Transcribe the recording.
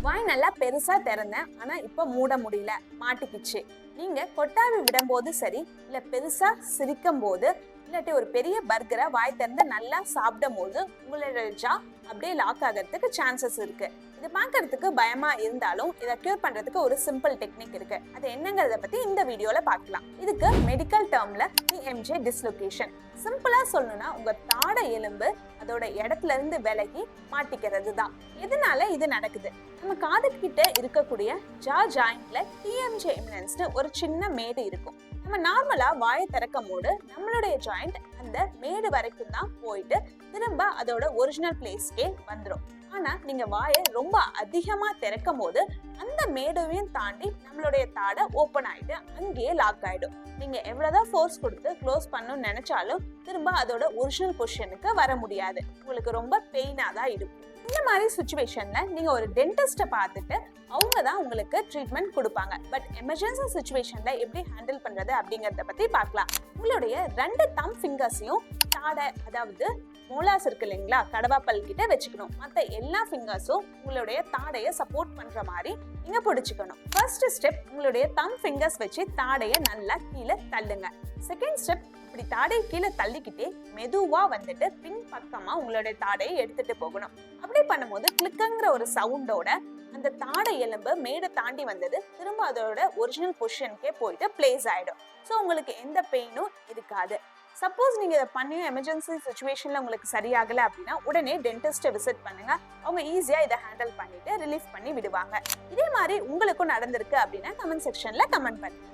வாய் நல்லா பெருசா திறந்தேன், ஆனா இப்ப மூட முடியல, மாட்டிக்கிச்சு. நீங்க கொட்டாவி விடும்போது சரி, இல்ல பெருசா சிரிக்கும் போது, இல்லாட்டி ஒரு பெரிய பர்கரை வாய் திறந்து நல்லா சாப்பிடும் போது உங்களோட ஜா அப்படியே லாக் ஆகிறதுக்கு சான்சஸ் இருக்கு. இது பார்க்கறதுக்கு பயமா இருந்தாலும் இதை கியூர் பண்றதுக்கு ஒரு சிம்பிள் டெக்னிக் இருக்கு. அது என்னங்கறத பத்தி இந்த வீடியோல பார்க்கலாம். இதுக்கு மெடிக்கல் டேர்ம்ல TMJ டிஸ்லோகேஷன். சிம்பிளா சொல்லணும்னா உங்க தாடை எலும்பு அதோட இடத்துல இருந்து விலகி மாட்டிக்கிறது தான். எதனால இது நடக்குது? நம்ம காது கிட்ட இருக்கக்கூடிய ஜா ஜாயிண்ட்ல TMJ எமினன்ஸ்னு ஒரு சின்ன மேடு இருக்கும். நம்ம நார்மலா வாயை திறக்கும் போது நம்மளுடைய ஜாயிண்ட் அந்த மேடு வரைக்கும் தான் போயிட்டு திரும்ப அதோட ஒரிஜினல் பிளேஸ்க்கே வந்துடும். ஆனா நீங்க வாயை ரொம்ப அதிகமா திறக்கும் போது அந்த மேடையும் தாண்டி நம்மளுடைய தாடை ஓப்பன் ஆயிட்டு அங்கேயே லாக் ஆயிடும். நீங்க எவ்வளவுதான் ஃபோர்ஸ் கொடுத்து க்ளோஸ் பண்ணணும்னு நினைச்சாலும் திரும்ப அதோட ஒரிஜினல் பொசிஷனுக்கு வர முடியாது. உங்களுக்கு ரொம்ப பெயினா தான் இருக்கும். இந்த மாதிரி சுச்சுவேஷன்ல நீங்க ஒரு டென்டிஸ்ட பார்த்துட்டு அவங்க தான் உங்களுக்கு ட்ரீட்மெண்ட் கொடுப்பாங்க. பட் எமர்ஜென்சி சுச்சுவேஷன்ல எப்படி ஹேண்டில் பண்றது அப்படிங்கறத பத்தி பார்க்கலாம். உங்களுடைய 2 தம் ஃபிங்கர்ஸையும் தாடை, அதாவது மோலாஸ் இருக்கு இல்லைங்களா, கடவாப்பல் கிட்ட வச்சுக்கணும். மற்ற எல்லா ஃபிங்கர்ஸும் உங்களுடைய தாடையை சப்போர்ட் பண்ற மாதிரி நீங்க பிடிச்சுக்கணும். ஃபர்ஸ்ட் ஸ்டெப், உங்களுடைய தம் ஃபிங்கர்ஸ் வச்சு தாடையை நல்லா கீழே தள்ளுங்க. செகண்ட் ஸ்டெப், இப்படி தாடையை கீழே தள்ளிக்கிட்டே மெதுவா வந்துட்டு பின் பக்கமா உங்களுடைய தாடையை எடுத்துட்டு போகணும். அப்படி பண்ணும்போது கிளிக்குங்கிற ஒரு சவுண்டோட அந்த தாடை எலும்பு மேடை தாண்டி வந்தது திரும்ப அதோட ஒரிஜினல் பொசிஷனுக்கே போயிட்டு பிளேஸ் ஆயிடும். ஸோ உங்களுக்கு எந்த பெயினும் இருக்காது. சப்போஸ் நீங்க இதை பண்ணியும் எமர்ஜென்சி சுச்சுவேஷன்ல உங்களுக்கு சரியாகல அப்படின்னா உடனே டென்டிஸ்ட்டை விசிட் பண்ணுங்க. அவங்க ஈஸியா இதை ஹேண்டில் பண்ணிட்டு ரிலீஃப் பண்ணி விடுவாங்க. இதே மாதிரி உங்களுக்கும் நடந்திருக்கு அப்படின்னா கமெண்ட் செக்ஷன்ல கமெண்ட் பண்ணுங்க.